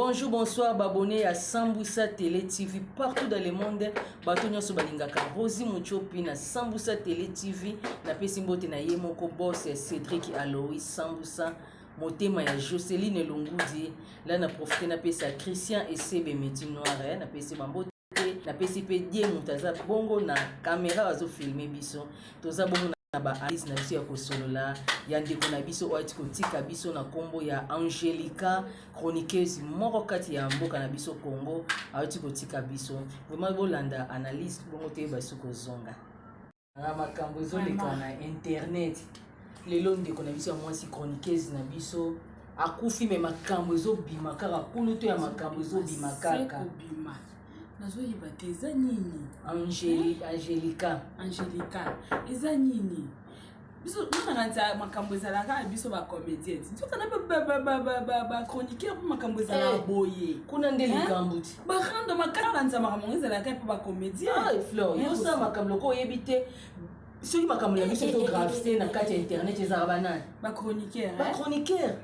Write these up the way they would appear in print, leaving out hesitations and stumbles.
Bonjour, bonsoir, abonnés à Samboussa Télé TV partout dans le monde. Batonyo so balingaka Rosie Muchopi na Samboussa Télé TV na pesi mbote na ye moko boss Cédric Alois Samboussa motema ya Jocelyne Longudi là na profiter na pesa Christian et Sebe Meti Noir na pesi mambote na pesi pe die mutaza bongo na caméra azo filmer biso toza bongo na ba Alice na biso ya kosolola ya ndeko na biso oati kotika biso na kombo ya Angelica chroniqueuse moko kati ya mboka na biso Congo oati kotika biso vraiment bolanda analyse bongo te baso kozonga na makambo ezoleka na internet lelo ndeko na biso ya mwasi chroniqueuse na biso akufi me makambo ezobima kaka kulu to ya makambo ezobima kaka nazoyeba te eza nini Angelica eza nini biso nakanisa makambo ezalaka biso bacomédienne soka na bachroniqueur mpo makambo ezalaka boye kuna nde likambo ti barando makala kanisa makambo ezalaka mpo bacomédienne fleur yosa makambo loko oyebi te soki makambo ya biso ezogravité na kati ya internet ezalaka banani bachroniqueur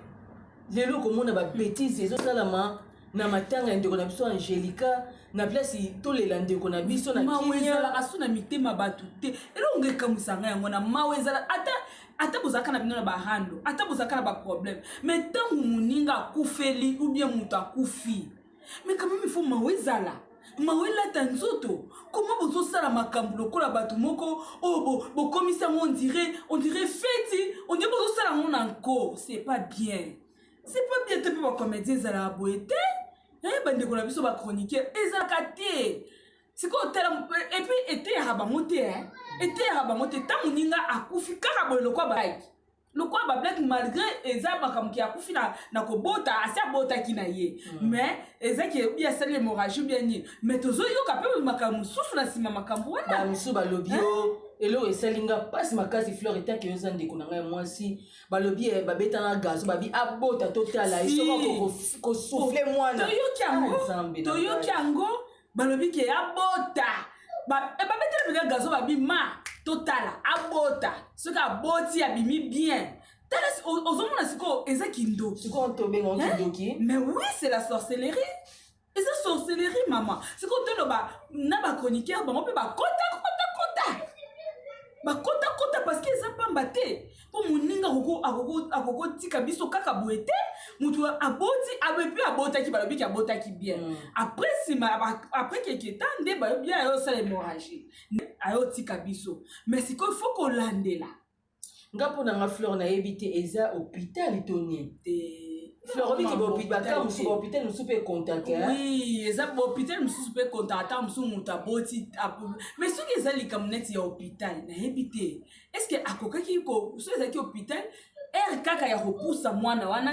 lelo komona babétise ezosalama na matanga ya ndeko na biso Angelica na place tolela ndeko na biso na kinya asu na mitema batu te elonge kamusanga yango na mawezala ata bozaka na bino na bahando ata bozaka na ba problème mais tangu muninga akufeli ou bien mutu akufi mais quand même il faut mawezala mawela tanzoto comment bozosala makambo lokola batu moko bo komisa on dirait fête on dirait bozosala mon encore c'est pas bien te pe ba comédien zala boete bande ko na biso ba chroniqueur ezaka te siko tela et puis était ya ba monte ta muninga akufi kaka bo lokwa ba black malgré eza makamki akufi na kobota asa bota kina ye mais ezaki bien sali hémorragie bien ni mais tozo yoka pe makambu susu na sima makambu wana ba misu ba lobio elo esalinga pasi makasi fleur eta ke yoza ndeko na ngai mwasi balobi babeta na gazo babi abota totala isoko ko souffler mwana toyoki yango balobi ke abota babeta na gazo babi ma totala abota soki aboti abimi bien ozomona siko eza kindoki siko tobenga kindoki mais oui c'est la sorcellerie eza sorcellerie maman siko toloba na ba chroniqueur bango pe ba kota parce que eza pamba te po muninga akoko tika biso kaka boete mutu aboti abepi abotaki balobi ki abotaki bien après quelque temps nde bayobi ayo sala hémorragie ayo tika biso mais siko il faut kolandela nga mpona nga fleur nayebi te eza hôpital toni fleur obi ki baka mosusu bahôpital mosusu mpe contacte oui eza bahôpital mosusu mpe contacte ata mosusu moto aboti mais soki eza likambo neti ya hôpital nayebi te est ce que akokaki so ezalaki hôpital ere kaka ya kopusa mwana wana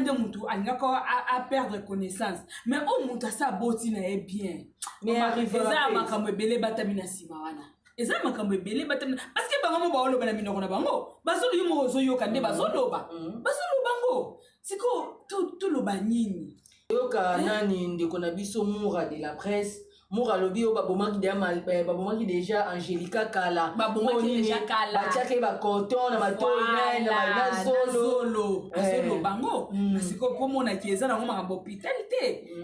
nde motu alingaka aperdre connaissance mais oyo moto asa aboti na ye bien eza makambo ebele batami na nsima wana eza makambo ebele batami parce que bango mo baoloba na minoko na bango bazolo yo moko ozoyoka nde bazoloba ngo siko toloba nini yoka nani ndeko na biso Moura de la presse Moura lobi o babomaki déjà Angelica kala batiaki ba coton na matoi na zolo bango siko komona ki eza nango makambo hôpital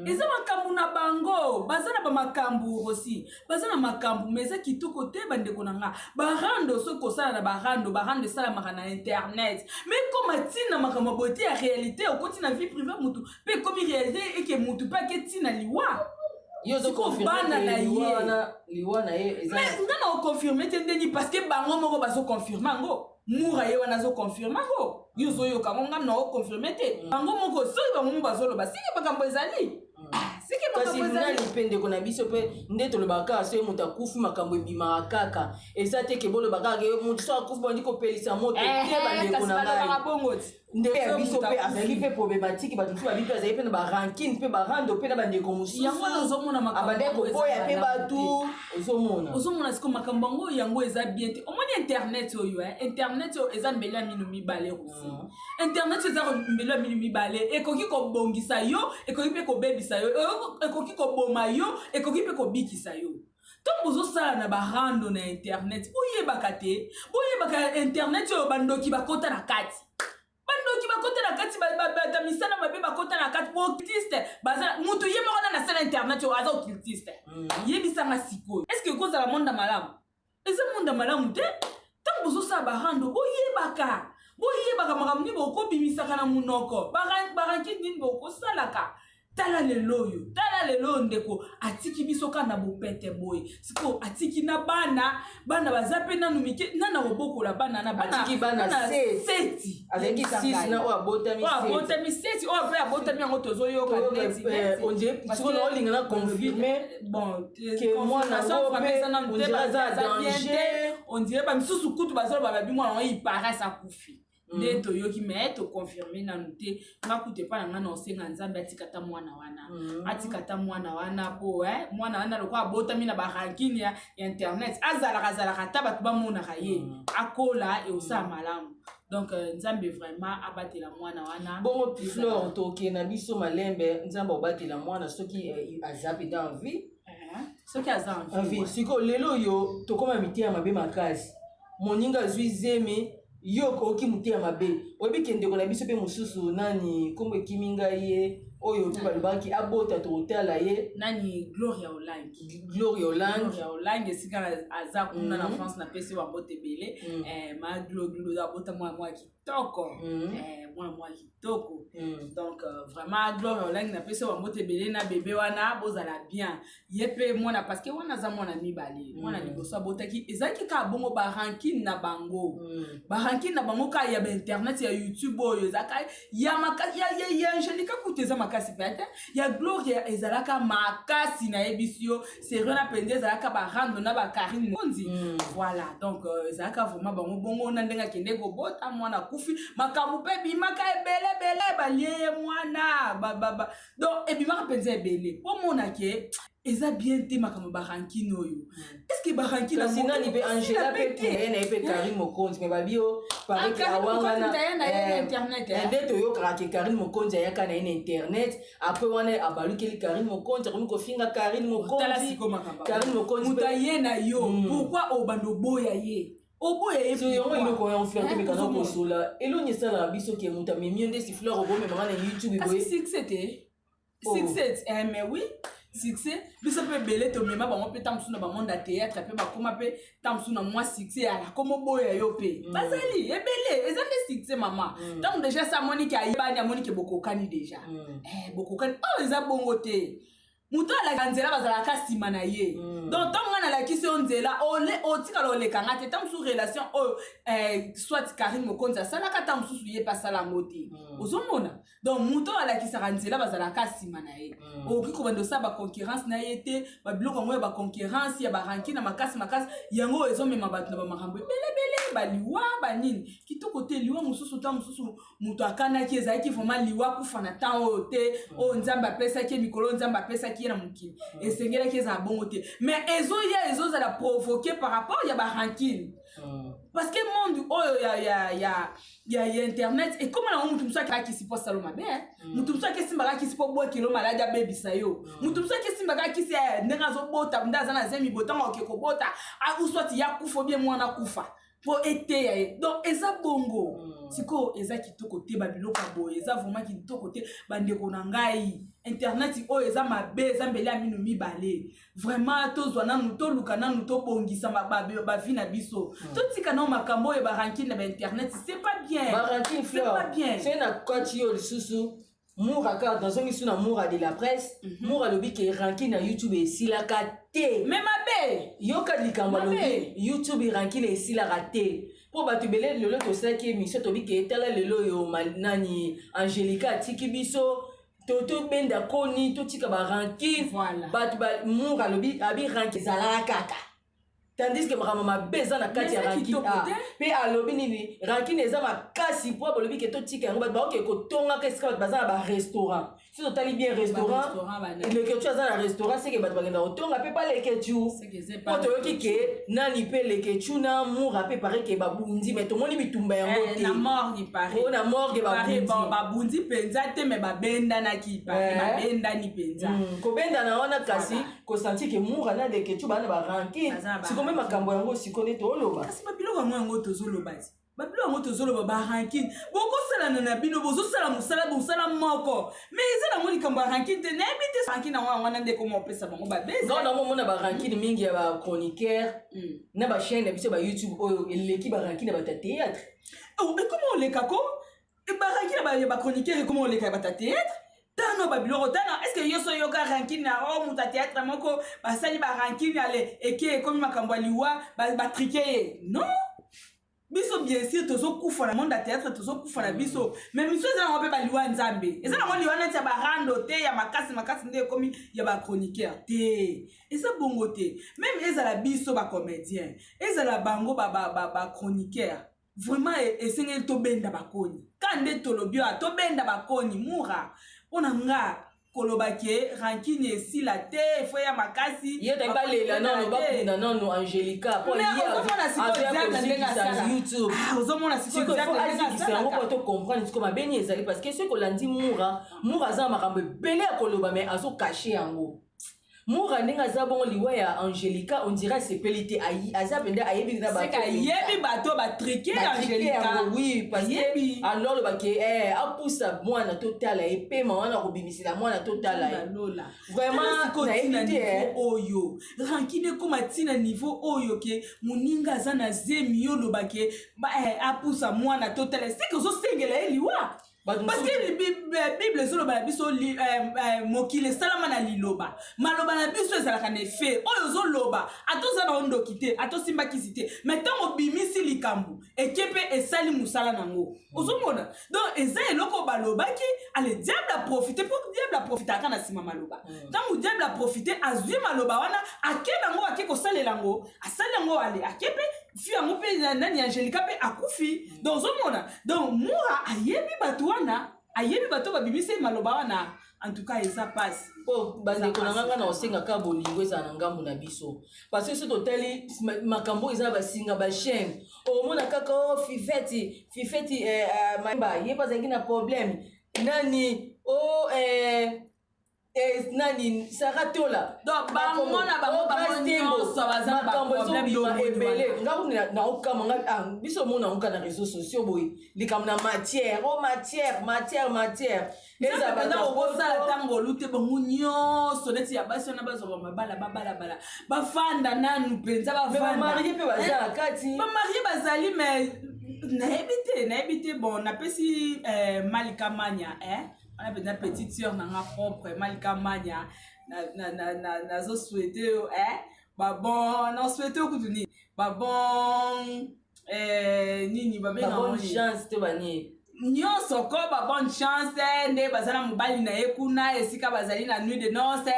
eza makambo na bango baza na bamakambo aussi baza na makambo mais eza kitoko te bandeko na nga barando soki kosala na barando esalamaka na internet mais koma ntina makambo bote ya réalité okoti na vie privée mutu mpe komi réalité eke mutu mpe ake ntina liwa liwa na ye mais nga na oconfirme te ndeni parce que bango moko bazoconfirme yango Moura ye wana azoconfirme yango yo ozoyoka ngo nga na oconfirme te bango moko soki bango moko bazoloba siki makambo ezali kasi nani mpe ndeko na biso mpe nde tolobaka kaka soki moto akufi makambo ebimaka kaka eza te ke bolobaka kaka moto so akufi bandi kopelisa moto te bandeko na ngai ndeko ya biso mpe azali mpe problématique bato mosusu babi mpe azali mpe na barankine mpe barando mpe na bandeko mosusu abandaki koboya mpe bato ozomona siko makambo yango yango eza bien te omoni internet oyo eza mbelo ya mino mibale rusi internet eza mbelo ya mino mibale ekoki kobongisa yo ekoki mpe kobebisa yo ekoki koboma yo ekoki mpe kobikisa yo ntango bozosala na barando na internet boyebaka te boyebaka internet oyo bandoki bakota na kati bandoki bakota na kati misala mabe bakota na kati boartiste internet yo aza occultiste yebisanga sikoyo est ce que kozala monde malamu eza monde malamu te ntango bozosala bahando boyebaka makambo nini bokobimisaka na munoko baranki nini bokosalaka tala lelo ndeko atiki biso kaka na bopete boye siko atiki na bana baza pe nanu mike nana kobokola bana na atiki bana seti azalaki 6 na oyo abotami 7 oyo mpe abotami yango tozoyoka sikoyo olinga na confirme ke mwana on dirait bamisusu kutu bazoloba babi mwana yango iparase akufi nde toyoki me toconfirme nanu te ngakute mpa na nga na osenga nzambe atikata mwana wana po mwana wana loko abotami na barankine ya internet azalaka ata bato bamonaka ye akola eosala malamu donc nzambe vraiment abatela mwana wana bongo Flore toke na biso malembe nzambe obatela mwana soki aza mpe dans vie soki aza en vie sikoyo lelo oyo tokoma mitiya mabe makasi moninga azwi zeme yo oki mutia mabe oyebi kendeko na biso mpe mosusu nani kombo ekimi ngai ye oyo mpe balobaki abota tokotala ye nani Gloria Olange esika aza kuna na France na pesi babote ebele ma Gloria abota mwa kitoko mwa kitoko donc vraiment Gloria Olange na pesi babote ebele na bebe wana bozala bien ye mpe mwana parce que wana aza mwana mibale mwana liboso abotaki ezalaki kaka bongo barankine na bango ka ya internet ya YouTube oyo ezaka ya Angelica kutu eza makasi pe ate ya Gloria ezalaka makasi na ebisio sérieux na pende ezalaka barando na bakarine konzi voilà donc ezalaka vraiment bango bongo na ndenga kende kobota mwana kufi makambo pe bimaka ebele balie mwana donc ebimaka penza ebele po mona ke eza bien te makambo barankine oyo est-ce que barankine kasi nani pe Angela pe na pe Karine Mokonzi me babio pare ke awanga na internet nde toyokaka ke Karine Mokonzi ayaka na internet après wana abalukeli Karine Mokonzi akomi kofinga Karine Mokonzi mutaye na yo pourquoi obando boya ye yango eloko ya ofleur te mekana kosola eloni esalaka biso ke moto amemi nde si Fleur obomemaka na YouTube boye succès mais oui succès biso pe belé to mema bango pe tamsu na bamonda théâtre pe bakoma pe tamsu na moi succès ala komo boya yo pe bazali ebele ezande succès mama donc déjà ça Monique ayibani Monique bokokani déjà bokokani eza bongo te muto ala nzela bazala ka sima na ye donc tant ngana la kisi onzela otika lo lekanga te tam sous relation soit Karine Mokonzi sala ka tam sous ye pasala moti ozomona donc muto ala kisaka nzela bazala ka sima na ye oki ko bando sa ba concurrence na ye te ba biloko ngo ba concurrence ya ba ranking na makasi yango ezomema bato na ba makambo bele baliwa banini kitoko te liwa mususu tam mususu muto akana ki ezaki vraiment liwa kufana tan o te o nzamba pesa ki mikolo nzamba pesa ki na mukili esengela ki za bongo te mais ezo za provoquer par rapport ya ba ranking parce que monde oyo ya internet et comme na mutu musaka ki sipo saloma be mutu musaka ki simba ki sipo bo kilo malade baby sayo mutu musaka ki simba ki si ndanga zo bota ndaza na zemi botanga okeko bota a uswati ya kufa bien mwana kufa po ete donc eza bongo siko eza kitoko te babiloko boye eza vraiment kitoko te bandeko na ngai internet oyo eza mabe eza mbele amino mibale vraiment tozwa nanu toluka nanu tobongisa bavi na biso totika na makambo oyo baranking na internet c'est pas bien baranking c'est pas bien c'est na kwati yo lisusu Moura car dans un na Moura de la presse Moura lobi ke ranking na YouTube esilaka te mais mabe yoka likamba lobi YouTube ranking esilaka te po batubele lelo to saki émission to bi ke tala lelo yo nani Angelica tiki biso toto benda koni to tika ba ranking voilà bat Moura lobi abi ranking zala kaka tandis que ma beza na kati ya ranking pe alobi nini ranking eza makasi po balobi ke to tika yango ba ke ko tonga ke ska baza ba restaurant si to tali bien restaurant le que tu as dans restaurant c'est que ba bagenda otonga pe pas le que tu po to yoki ke nani pe le que tu na Moura pe pare ke ba bundi mais to moni bitumba yango te na mort ni pare na mort ke ba bundi penza te mais ba benda na ki pare ba benda ni penza ko benda na wana kasi ko sentir que Moura na de que tu ba na ba ranking makambo yango sikone to oloba kasi babiloko yango tozoloba babilo yango tozoloba baranking bokosala na bino bozosala mosala moko mais eza nango likambo ya ranking te nayebi te ranking nango yango wana ndeko mopesa bango babeza non namomona baranking mingi ya bachroniqueur na bachaîne na biso bayoutube oyo eleki baranking na bata théâtre ekoma olekako baranking ya bachroniqueur ekoma oleka ya bata théâtre tano babiloko tano est-ce que yoso yoka ranking na muta théâtre moko basali baranking ale eke ekomi makambo ya liwa batrike ye non biso bien sûr tozokufa na monde ya théâtre tozokufa na biso mais miso eza nango mpe baliwa nzambe eza nango liwa neti ya barando te ya makasi nde ekomi ya bachroniqueur te eza bongo te même ezala biso bacomédien ezala bango bachroniqueur vraiment esengeli tobenda bakoni ka nde tolobi oyo tobenda bakoni mura mpona nga koloba ke ranking esila te fo ya makasi ye ta balela nano bakunda nano Angelica po ye YouTube ozomona sikoyango po to comprendre siko mabeni ezali parce que soki olandi mura aza makambo ebele ya koloba mais azo cacher yango mura ndenge aza bongo liwa ya Angelica on dirait sepeli te aza pende ayebi na bato ayebi bato batrike Angelica oui parce que alors le baké apusa mwana totala epema wana kobimisila mwana totala vraiment na niveau oyo rankine koma tina niveau oyo ke muninga aza na zemi yo lo baké apusa mwana totala c'est que zo sengela eliwa parce que Bible zoloba na biso mokile salama na liloba maloba na biso ezalaka na effet oyo zoloba atoza na ondoki te atosimbakisi te mais ntango bimisi likambo ekepe esali musala nango ozomona donc eza eloko balobaki ale diable a profité pour diable a profité aka na nsima maloba ntango diable a profité azwi maloba wana ake nango ake kosalela yango asali yango ale akepe fi yango mpe nani Angelica mpe akufi donc ozomona donc mura ayebi bato wana ayebi bato babimisi maloba wana en tout cas eza pasi po bandeko na nganga na osengaka bolingo ezala na ngambo na biso parce que so totali makambo eza basinga bachaîne omona kaka fifeti mayemba ye bazalaki na problème nani nani saratola donc bamona bango nyonso baza baproblème ebele ngai na okama ngai biso mona oka na réseaux sociaux boye likambo na matière eza banda okosala ntango olute bango nyonso neti ya basi wana bazwa babalabala bafanda nanu mpenza bavarie mpe baza na kati bamarie bazali mais nayebi te bon napesi Malika Manya on a une petite sœur nanga propre Malika Manya nazo souhaiter bon na souhaiter okutuni bon nini bonne chance te bani nyonso ko bonne chance nde bazala mobali na ye kuna esika bazali na nuit de noces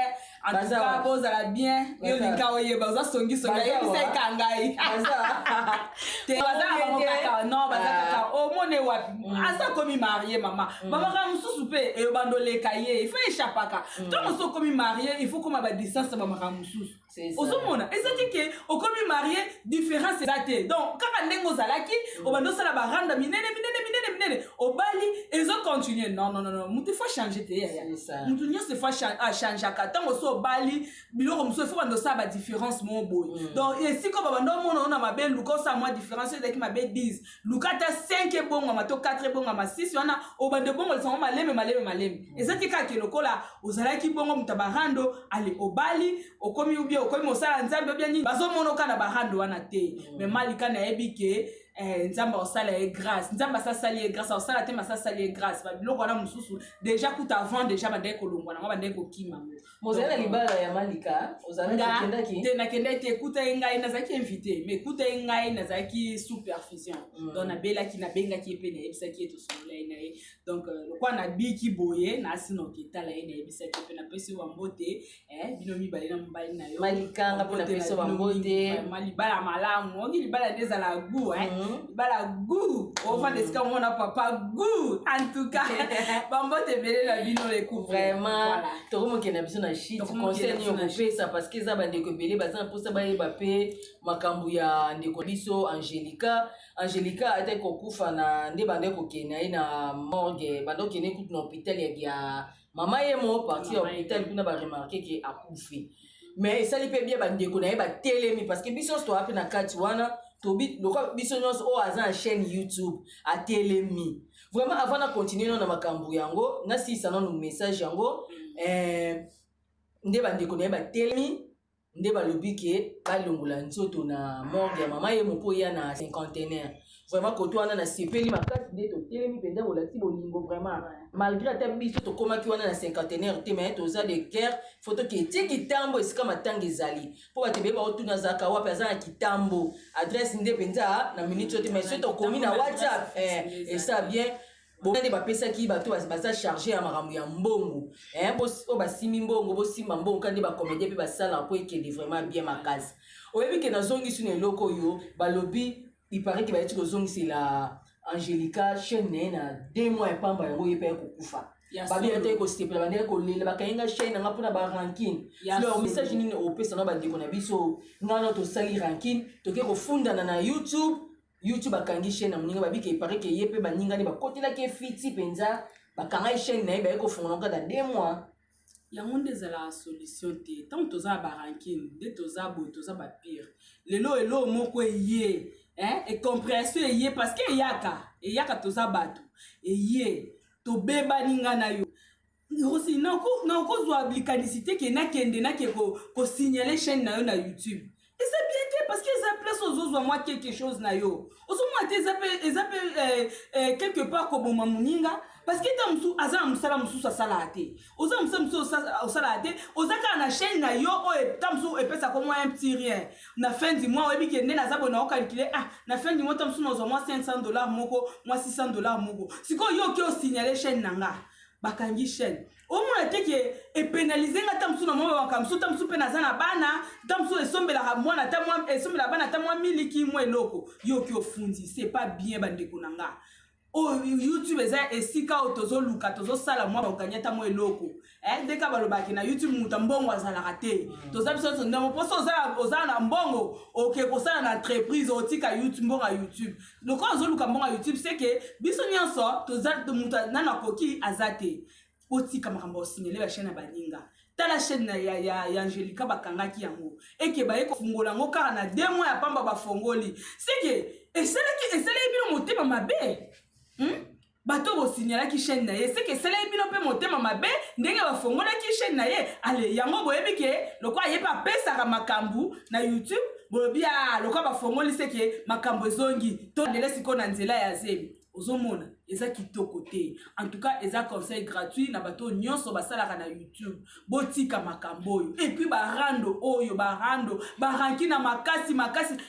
en tout cas bozala bien yo linga oyeba ozasongi yebisa ekangai te bazala bango kaka non bazala kaka omone wapi asa komi marié mama mamaka mosusu mpe ebandoleka ye il faut échappaka ntango so okomi marié il faut koma badistance bamaka mosusu ozomona ezaki ke okomi marié différence eza te donc kaka ndenge ozalaki obanda osala baranda minene obali ezocontinue non mutu faut changer te yaya mutu nyonso faut changeaka ntango so obali biloko mosusu efo banda osala badiférence mo boye donc esika babanda omona ona mabe luka osala mwa différence ezalaki mabe 10 luka ata 5 ebongama to 4 ebongama 6 wana obanda ebongolisango maleme ezaki kaka lokola ozalaki bongo mutu barando ale obali okomi ubie okomi mosala nzambe obia nini bazomona oka na barando wana te mais Malika nayebi ke nzambe osala ye grâce nzambe asasali ye grâce osala te masasali ye grâce babiloko wana mosusu déjà kuta avant déjà bandaki kolongwa nango bandaki kokima mozali na libala ya Malika ozalaki te nakendaki te ekuta ye ngai nazalaki invité mais ekuta ye ngai nazalaki sous perfusion donc nabengaki ye mpe nayebisaki ye tosolola ye na ye donc lokwa nabiki boye nasi noketala ye nayebisaki mpe napesi bambote bino mibale na mobali na yo Malikanga mpe napesi bambote libala malamu oki libala nde ezala gu libala gu ofanda esika omona papa gu en tout cas bambote ebele na bino leku vraiment tokomokende na biso na shit conseil nini okopesa parce que eza bandeko ebele baza na mposa bayeba mpe makambo ya ndeko biso Angelica ataki kokufa na nde bandeki kokende ye na morgue bandeki kokende kutu na hôpital ya mama ye mo parti ya hôpital kuna baremarke ke akufi mais esali mpe bia bandeko na ye batelemi parce que biso toa mpe na kati wana tobi loka biso nyonso o aza na chaîne YouTube atelemi vraiment avant na continuer na makambo yango na sisa na message yango nde bandeko na ye batelemi nde balobi ke balongola nzoto na morgue ya mama ye moko ya na cinquantenaire vraiment koto wana na sepeli makasi nde totelemi mpenza bolati bolingo vraiment malgré ata biso tokomaki wana na cinquantenaire te mais toza de guerre foto ke etie kitambo esika matanga ezali mpo bato ebeye baotuna azalaka wapi aza na kitambo adresse nde mpenza na minute oyo te mais so tokomi na whatsapp esa bien bonande bapesaki bato baza chargé ya makambo ya mbongo oyo basimi mbongo bosimba mbongo kandi bacomédien mpe basala mpo ekende vraiment bien makasi oyebi ke nazongisi na eloko oyo balobi il paraît que bayeti kozongisela Angelica chaîne na ye na 2 mois ya pamba yango ye mpe ya kokufa babia te kosepela bandeke kolela bakayenga chaîne nanga mpona barankine fleur message nini opesa na bandeko na biso ngana tosali rankine toke kofundana na YouTube akangi chaîne na moninga babika il paraît que ye mpe baningani bakotelaki fiti mpenza bakanga chaîne na ye baye kofungola kaka na 2 mois yango nde ezala solution te ntango toza barankine nde toza boye toza bapire lelo elo moko eye compression eye parce que eyaka toza bato eye tobebani nga na yo aussi nakozwa blikanisité ke nakende nake kosignale chaîne na yo na YouTube eza bien te parce que eza place ozozwa mwa quelque chose na yo ozomwa te eza pe quelque part koboma moninga parce que ta musu aza na mosala mosusu asala te oza na mosala mosusu osala te oza kaka na chaîne na yo oyo ta mosusu epesaka mwa un petit rien na fin du mois oyebi ke nde naza boye naocalcule na fin du mois ta mosusu nazwa mwa $500 moko mwa $600 moko sikoyo yo oke osignale chaîne na nga bakangi chaîne omona te ke epénalize nga ta mosusu na mwa baka mosusu ta mosusu mpe naza na bana ta mosusu esombelaka mwana esombela bana ta mwa miliki mwa eloko yo oke ofundi c'est pas bien bandeko na nga YouTube eza esika oyo tozoluka tozosala mwa bakanyata mwa eloko ndeka balobaki na YouTube muta mbongo azalaka te toza biso ndemo mposo ozala na mbongo oke kosala na entreprise otika YouTube mbongo ya YouTube loko ozoluka mbongo ya YouTube seke biso nyonso toza muta nana koki aza te otika makambo osignale ba chaîne ya baninga tala chaîne ya Angelica bakangaki yango eke baye kofungola yango kaka na 2 mois ya pamba bafongoli seke esalaki bino motema mabe bato bosignalaki chaîne na ye seke esalaki bino mpe motema mabe ndenge bafongolaki chaîne na ye ale yango boyebi ke lokwa ye mpe apesaka makambo na YouTube bolobi lokwa bafongoli seke makambo ezongi to ndele sikoyo na nzela ya zebi ozomona eza kitoko te en tout cas eza conseil gratuit na bato nyonso basalaka na YouTube botika makambo oyo et puis barando oyo baranki na makasi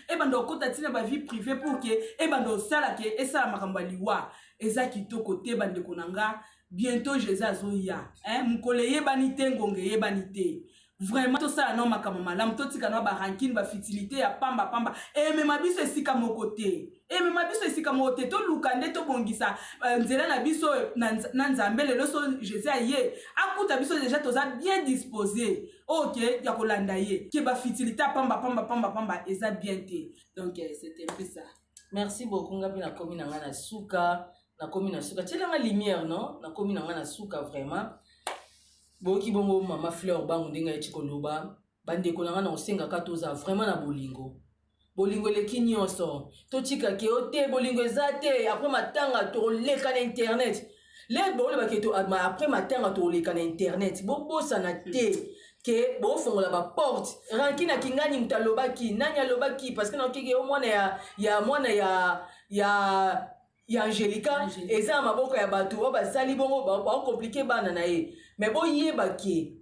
ebanda okota tina ba vie privée pour que ebanda osala ke esala makambo liwa eza kitoko te bandeko na nga bientôt Jésus azoya mukole yebani te ngonge yebani te vraiment tosala no makambo malamu totika no barankine bafitilité ya pamba emema biso esika moko te toluka nde tobongisa nzela na biso na nzambe lelo so Jésus aye akuta biso déjà toza bien disposé ok ya kolanda ye ke bafitilité ya pamba eza bien te donc c'était un peu ça. Merci beaucoup ngapi na komi na nga na suka tielanga lumière non na komi na nga na suka vraiment boki bongo mama fleur bango ndenga eti koloba bandeko na nga na osengaka toza vraiment na bolingo eleki nyonso totika ke ote bolingo eza te après matanga toleka na internet le bolobaki après matanga toleka na internet bobosana te ke bofongola baporte ranki na kingani mutu alobaki nani alobaki parce que naokeke omwana ya Angelica eza maboko ya bato oyo basali bongo bakomplike bana na ye mais boyebaki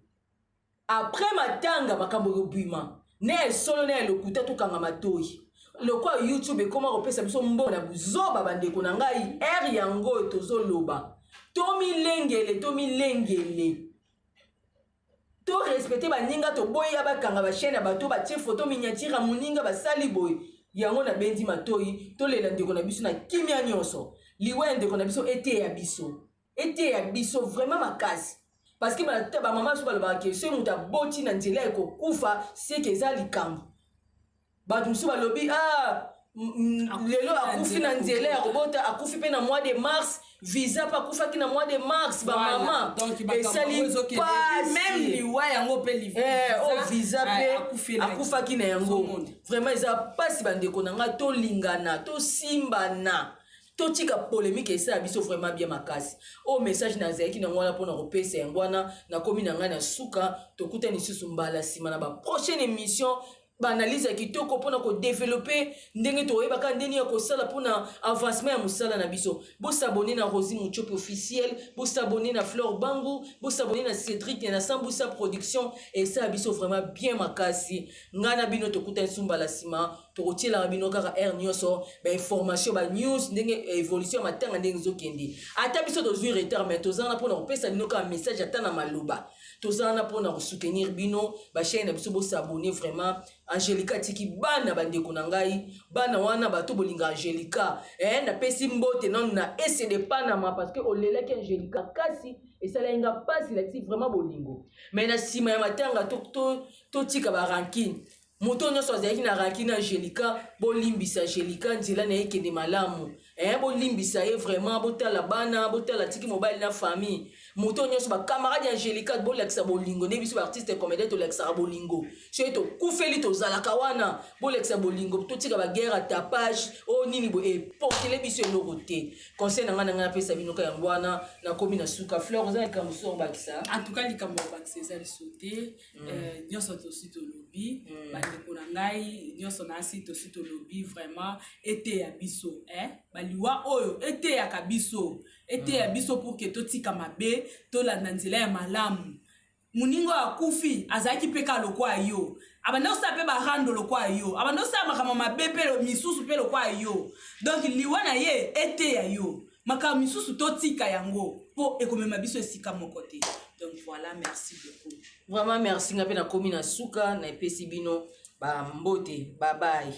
après matanga makambo ekobima ne esolo ne elokuta tokanga matoi lokwa YouTube ekoma kopesa biso mbongo na buzoba bandeko na ngai r yango tozoloba tomilengele to respecter baninga to boya bakanga ba chaîne bato ba tie photo miniature muninga basali boy yango na bendi matoi to lela ndeko na biso na kimia nyonso liwe ndeko na biso ete ya biso vraiment makasi parce que ba mama so balobaka ke so muta boti na nzela ekokufa c'est que eza likambo bato musu balobi lelo akufi na nzela ya kobota akufi pe na mois de mars visa pa kufaki na mois de mars ba mama esali même liwa yango pe visa pe akufaki na yango vraiment eza pasi bandeko na nga tolingana tosimbana totika polémique esa biso vraiment bien makasi o message na zaki na ngwana pona kopesa yangwana na komi na nga na suka tokuta ni susu mbala sima na ba prochaine émission analyse ya kitoko pona ko développer ndenge toyebaka ndeni ya kosala pona avancement ya musala na biso. Bo s'abonner na Rosie Muchopi officiel, bo s'abonner na Fleur Bangu, bo s'abonner na Cédric na Sambusa production et ça biso vraiment bien makasi. Ngana bino tokuta nsumba la sima, to rotiela bino kaka air nyonso, ba information ba news ndenge évolution matanga ndenge zokende. Ata biso to zui retard mais tozana pona kopesa bino ka message ata na maloba. Tozana pona soutenir bino, ba chaîne na biso bo s'abonner vraiment. Angelica tiki bana bandeko na ngai bana wana bato bolinga Angelica na pesi mbote non na ese de Panama parce que olela ki Angelica kasi esala inga pasi la ti vraiment bolingo mais na sima ya matanga to tika ba ranking moto nyonso azaki na ranking na Angelica bolimbisa Angelica nzela na yeke de malamu bolimbisa ye vraiment botala bana botala tiki mobile na famille moto nyonso ba camarade Angelica bolekisa bolingo ne biso ba artiste comédien to lekisa bolingo chez to kufeli to zalaka wana bolekisa bolingo to tika ba guerre tapage o nini bo e portele biso lokote conseil na ngana pesa binoka ya ngwana na komi na suka fleur za ka musoro bakisa en tout cas likambo bakisa za sauté nyonso to sito lobby bandeko na ngai nyonso na sito lobby vraiment été ya biso baliwa oyo été ya kabiso été ya biso pour que totika mabe tolanda nzela ya malamu muningo akufi azaki peka lokwa yo abanda osape barando lokwa yo abanda osama kama mabe pe misusu pe lokwa yo donc liwa na ye été ya yo maka misusu totika yango po ekomema biso esika moko te. Donc voilà, merci beaucoup. Vraiment merci ngape na komi na suka na epesi bino ba mbote. Bye bye.